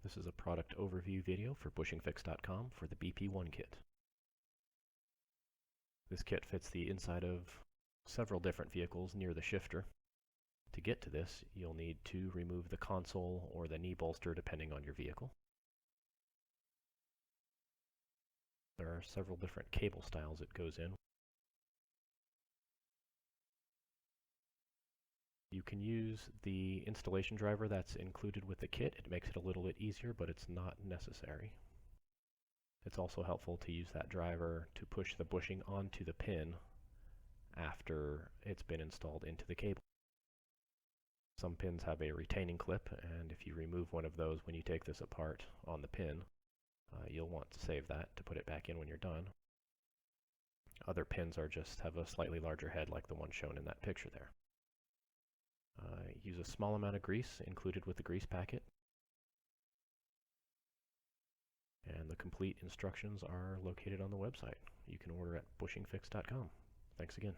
This is a product overview video for BushingFix.com for the BP1 kit. This kit fits the inside of several different vehicles near the shifter. To get to this, you'll need to remove the console or the knee bolster depending on your vehicle. There are several different cable styles it goes in. You can use the installation driver that's included with the kit. It makes it a little bit easier, but it's not necessary. It's also helpful to use that driver to push the bushing onto the pin after it's been installed into the cable. Some pins have a retaining clip, and if you remove one of those when you take this apart on the pin, you'll want to save that to put it back in when you're done. Other pins have a slightly larger head like the one shown in that picture there. Use a small amount of grease included with the grease packet. And the complete instructions are located on the website. You can order at BushingFix.com. Thanks again.